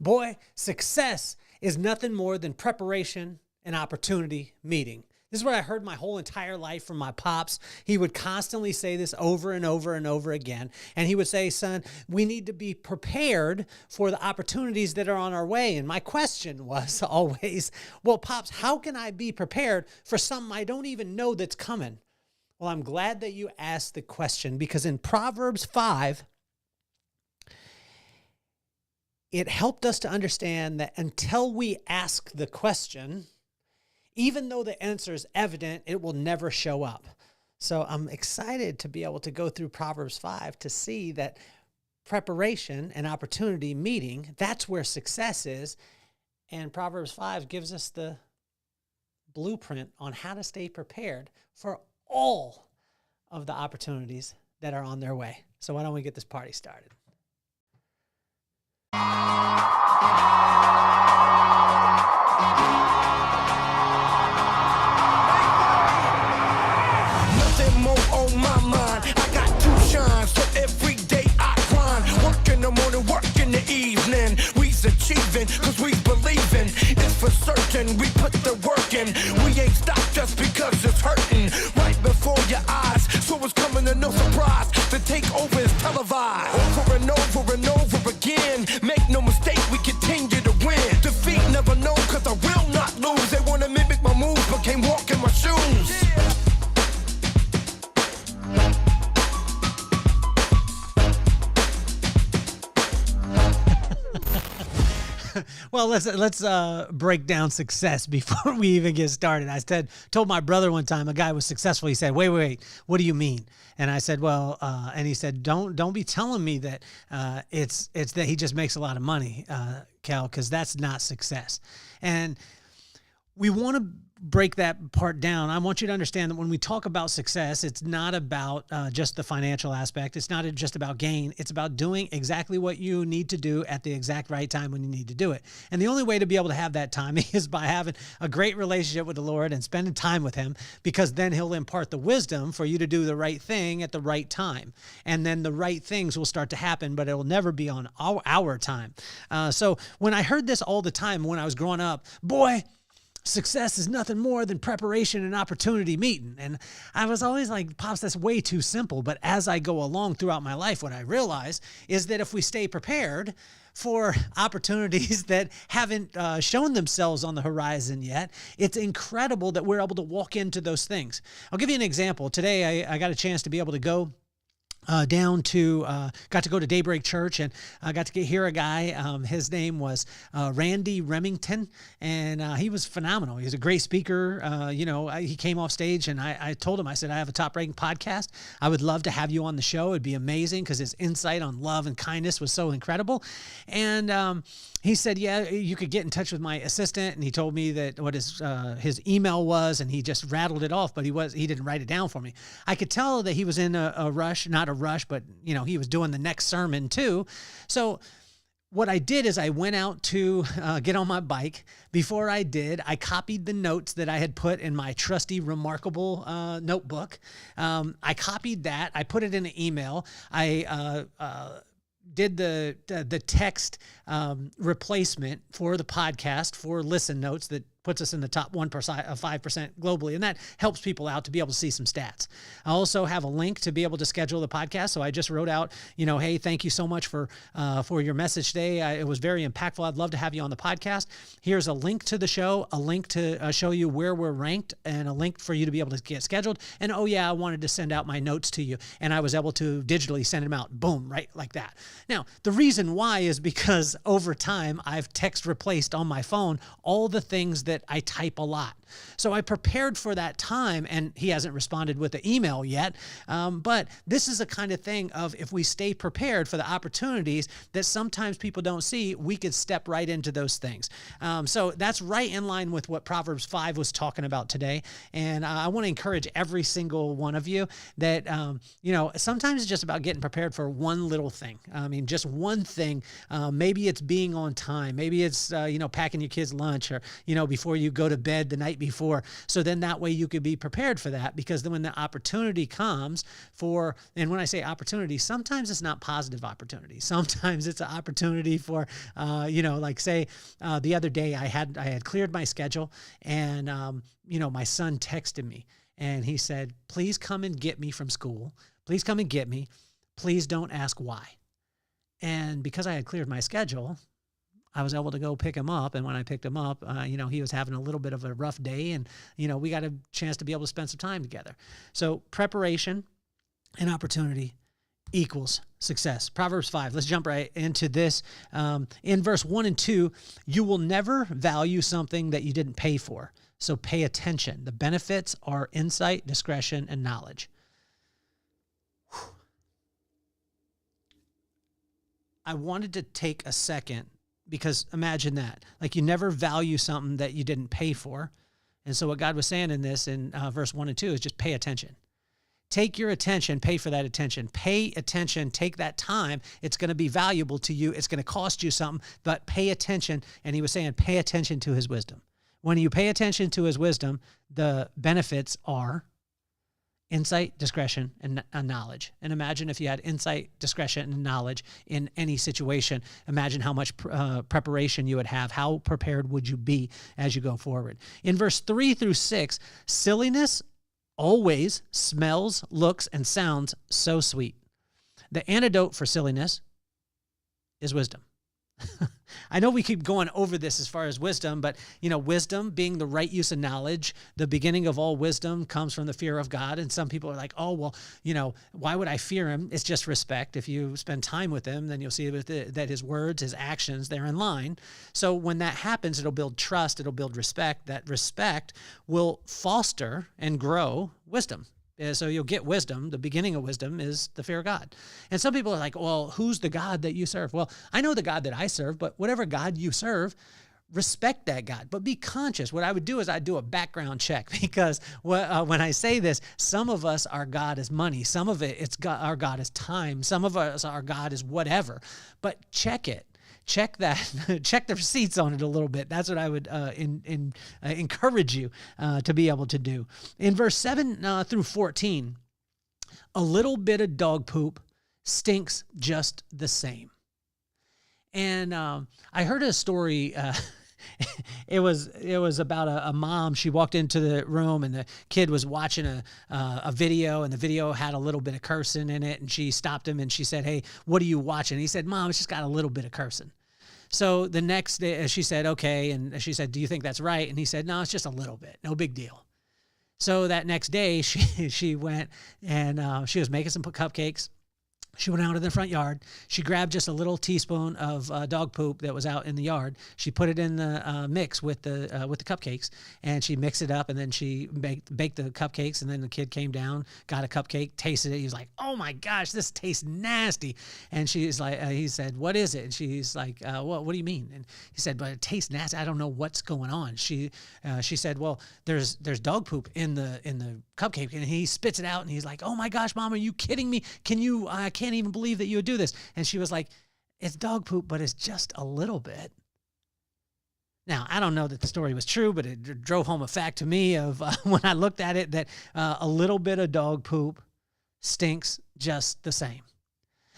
Boy, success is nothing more than preparation and opportunity meeting. This is what I heard my whole entire life from my pops. He would constantly say this over and over and over again. And he would say, son, we need to be prepared for the opportunities that are on our way. And my question was always, well, Pops, how can I be prepared for something I don't even know that's coming? Well, I'm glad that you asked the question, because in Proverbs 5, it helped us to understand that until we ask the question, even though the answer is evident, it will never show up. So I'm excited to be able to go through Proverbs 5 to see that preparation and opportunity meeting, that's where success is. And Proverbs 5 gives us the blueprint on how to stay prepared for all of the opportunities that are on their way. So why don't we get this party started? Nothing more on my mind. I got to shine, so every day I grind. Work in the morning, work in the evening. We's achieving, cause we believing. It's for certain, we put the work in. We ain't stopped just because it's hurting. Right before your eyes, so it's coming to no surprise. The takeover is televised. Over and over and over again. Make no mistake, we continue to win. Defeat never known, cause I will not lose. They wanna mimic my moves, but can't walk in my shoes. Well, let's break down success before we even get started. I told my brother one time, a guy was successful. He said, wait, what do you mean? And I said, well, and he said, don't be telling me that it's that he just makes a lot of money, Kel, because that's not success. And we want to break that part down. I want you to understand that when we talk about success, it's not about just the financial aspect. It's not just about gain. It's about doing exactly what you need to do at the exact right time when you need to do it. And the only way to be able to have that timing is by having a great relationship with the Lord and spending time with him, because then he'll impart the wisdom for you to do the right thing at the right time. And then the right things will start to happen, but it will never be on our time. So when I heard this all the time when I was growing up, boy, success is nothing more than preparation and opportunity meeting. And I was always like, Pops, that's way too simple. But as I go along throughout my life, what I realize is that if we stay prepared for opportunities that haven't shown themselves on the horizon yet, it's incredible that we're able to walk into those things. I'll give you an example. Today, I got a chance to be able to go got to go to Daybreak Church, and I got to hear a guy. His name was Randy Remington, and he was phenomenal. He was a great speaker. He came off stage, and I told him, I said, I have a top-ranking podcast. I would love to have you on the show. It'd be amazing, because his insight on love and kindness was so incredible. And he said, yeah, you could get in touch with my assistant. And he told me that what his email was, and he just rattled it off, but he didn't write it down for me. I could tell that he was in a rush, not a rush, but he was doing the next sermon too. So what I did is I went out to get on my bike. Before I did, I copied the notes that I had put in my trusty, remarkable notebook. I copied that. I put it in an email. I did the text replacement for the podcast for listen notes that puts us in the top 5% globally. And that helps people out to be able to see some stats. I also have a link to be able to schedule the podcast. So I just wrote out, hey, thank you so much for your message today. It was very impactful. I'd love to have you on the podcast. Here's a link to the show, a link to show you where we're ranked, and a link for you to be able to get scheduled. And oh yeah, I wanted to send out my notes to you. And I was able to digitally send them out. Boom, right like that. Now, the reason why is because over time, I've text replaced on my phone all the things that I type a lot. So I prepared for that time, and he hasn't responded with the email yet. But this is the kind of thing of, if we stay prepared for the opportunities that sometimes people don't see, we could step right into those things. So that's right in line with what Proverbs 5 was talking about today. And I want to encourage every single one of you that, sometimes it's just about getting prepared for one little thing. I mean, just one thing. Maybe it's being on time. Maybe it's, packing your kids' lunch, or, before you go to bed the night before. So then that way you could be prepared for that, because then when the opportunity comes and when I say opportunity, sometimes it's not positive opportunity. Sometimes it's an opportunity for, like say the other day I had cleared my schedule, and, my son texted me and he said, please come and get me from school. Please come and get me. Please don't ask why. And because I had cleared my schedule, I was able to go pick him up. And when I picked him up, he was having a little bit of a rough day, and, we got a chance to be able to spend some time together. So preparation and opportunity equals success. Proverbs 5, let's jump right into this. In verse 1 and 2, you will never value something that you didn't pay for. So pay attention. The benefits are insight, discretion, and knowledge. I wanted to take a second, because imagine that. Like, you never value something that you didn't pay for. And so what God was saying in this in verse 1 and 2 is just pay attention. Take your attention, pay for that attention. Pay attention, take that time. It's going to be valuable to you. It's going to cost you something, but pay attention. And he was saying, pay attention to his wisdom. When you pay attention to his wisdom, the benefits are insight, discretion, and knowledge. And imagine if you had insight, discretion, and knowledge in any situation. Imagine how much preparation you would have. How prepared would you be as you go forward? In verse 3 through 6, silliness always smells, looks, and sounds so sweet. The antidote for silliness is wisdom. I know we keep going over this as far as wisdom, but, wisdom being the right use of knowledge, the beginning of all wisdom comes from the fear of God. And some people are like, oh, well, why would I fear him? It's just respect. If you spend time with him, then you'll see that his words, his actions, they're in line. So when that happens, it'll build trust. It'll build respect. That respect will foster and grow wisdom. So you'll get wisdom. The beginning of wisdom is the fear of God. And some people are like, well, who's the God that you serve? Well, I know the God that I serve, but whatever God you serve, respect that God, but be conscious. What I would do is I'd do a background check, because when I say this, some of us, our God is money. Some of it, our God is time. Some of us, our God is whatever. But check it. Check that, check the receipts on it a little bit. That's what I would encourage you to be able to do. In verse 7 through 14, a little bit of dog poop stinks just the same. And I heard a story. It was about a mom. She walked into the room, and the kid was watching a video, and the video had a little bit of cursing in it. And she stopped him and she said, "Hey, what are you watching?" And he said, "Mom, it's just got a little bit of cursing." So the next day she said, "Okay." And she said, "Do you think that's right?" And he said, "No, it's just a little bit. No big deal." So that next day she went and she was making some cupcakes. She went out in the front yard. She grabbed just a little teaspoon of dog poop that was out in the yard. She put it in the mix with the cupcakes, and she mixed it up. And then she baked the cupcakes. And then the kid came down, got a cupcake, tasted it. He was like, "Oh my gosh, this tastes nasty." And she's like, he said, "What is it?" And she's like, "What do you mean?" And he said, "But it tastes nasty. I don't know what's going on." She said, "Well, there's dog poop in the cupcake." And he spits it out, and he's like, "Oh my gosh, Mom, are you kidding me? I can't even believe that you would do this." And she was like, "It's dog poop, but it's just a little bit." Now, I don't know that the story was true, but it drove home a fact to me of when I looked at it, that a little bit of dog poop stinks just the same.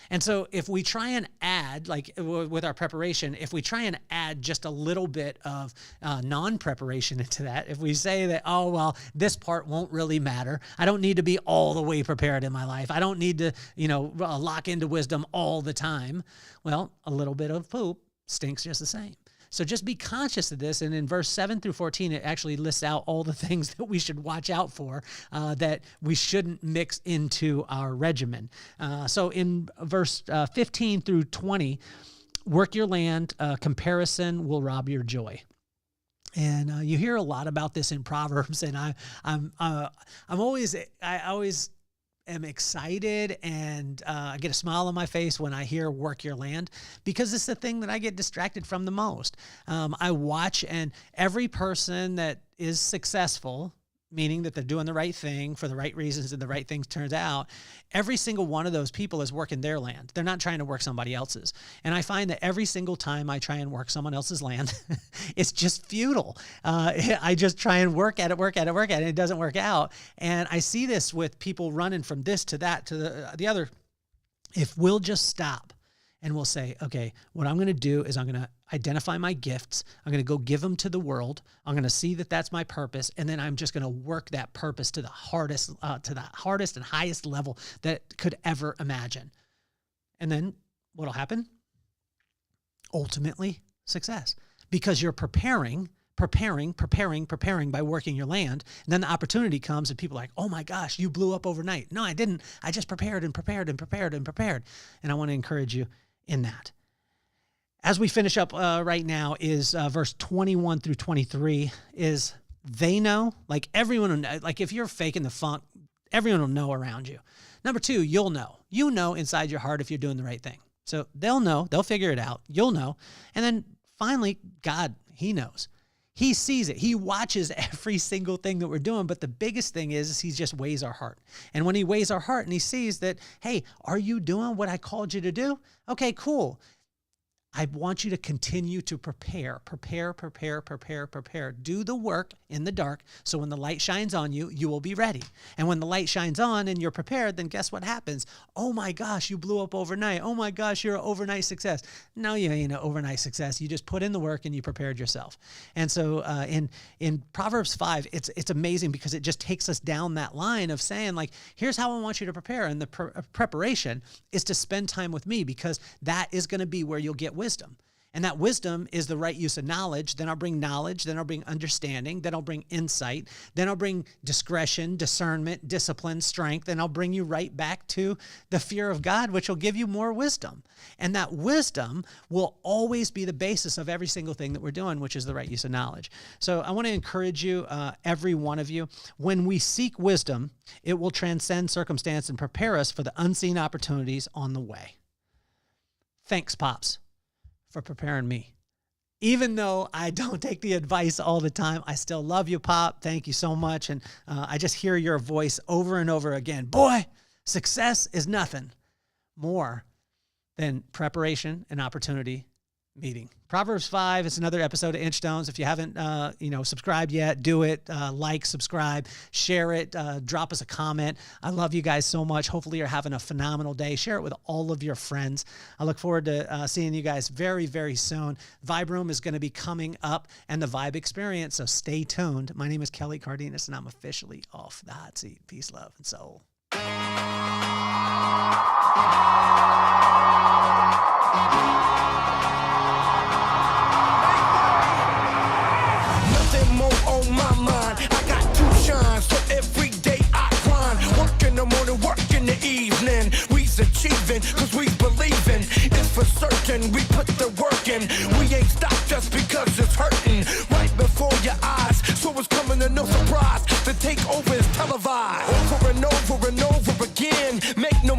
And so if we try and add, like with our preparation, if we try and add just a little bit of non-preparation into that, if we say that, oh, well, this part won't really matter. I don't need to be all the way prepared in my life. I don't need to, lock into wisdom all the time. Well, a little bit of poop stinks just the same. So just be conscious of this. And in verse 7 through 14, it actually lists out all the things that we should watch out for, that we shouldn't mix into our regimen. So in verse 15 through 20, work your land, comparison will rob your joy. And you hear a lot about this in Proverbs, and I always am excited, and I get a smile on my face when I hear "work your land," because it's the thing that I get distracted from the most. I watch, and every person that is successful meaning that they're doing the right thing for the right reasons and the right things turns out, every single one of those people is working their land. They're not trying to work somebody else's. And I find that every single time I try and work someone else's land, it's just futile. I just try and work at it, and it doesn't work out. And I see this with people running from this to that to the other. If we'll just stop and we'll say, okay, what I'm going to do is I'm going to identify my gifts. I'm going to go give them to the world. I'm going to see that that's my purpose. And then I'm just going to work that purpose to the hardest and highest level that could ever imagine. And then what'll happen? Ultimately, success. Because you're preparing by working your land. And then the opportunity comes and people are like, oh my gosh, you blew up overnight. No, I didn't. I just prepared. And I want to encourage you in that. As we finish up right now is verse 21 through 23 is they know, like everyone will know, like if you're faking the funk, everyone will know around you. Number two, you'll know. You know inside your heart if you're doing the right thing. So they'll know, they'll figure it out. You'll know. And then finally, God, he knows. He sees it. He watches every single thing that we're doing. But the biggest thing is he just weighs our heart. And when he weighs our heart and he sees that, hey, are you doing what I called you to do? Okay, cool. I want you to continue to prepare. Do the work in the dark so when the light shines on you, you will be ready. And when the light shines on and you're prepared, then guess what happens? Oh my gosh, you blew up overnight. Oh my gosh, you're an overnight success. No, you ain't an overnight success. You just put in the work and you prepared yourself. And so in Proverbs 5, it's amazing because it just takes us down that line of saying like, here's how I want you to prepare. And the preparation is to spend time with me because that is going to be where you'll get wisdom. And that wisdom is the right use of knowledge. Then I'll bring knowledge. Then I'll bring understanding. Then I'll bring insight. Then I'll bring discretion, discernment, discipline, strength. And I'll bring you right back to the fear of God, which will give you more wisdom. And that wisdom will always be the basis of every single thing that we're doing, which is the right use of knowledge. So I want to encourage you, every one of you, when we seek wisdom, it will transcend circumstance and prepare us for the unseen opportunities on the way. Thanks, Pops, for preparing me. Even though I don't take the advice all the time, I still love you, Pop. Thank you so much. And I just hear your voice over and over again. Boy, success is nothing more than preparation and opportunity meeting. Proverbs 5, it's another episode of Inchstones. If you haven't, subscribed yet, do it. Like, subscribe, share it, drop us a comment. I love you guys so much. Hopefully you're having a phenomenal day. Share it with all of your friends. I look forward to seeing you guys very, very soon. Vibe Room is going to be coming up and the Vibe Experience, so stay tuned. My name is Kelly Cardenas, and I'm officially off the hot seat. Peace, love, and soul. On my mind, I got to shine, so every day I grind. Work in the morning, work in the evening. We's achieving, cause we believing. It's for certain, we put the work in. We ain't stopped just because it's hurting. Right before your eyes, so it's coming to no surprise. The takeover is televised. Over and over again, make no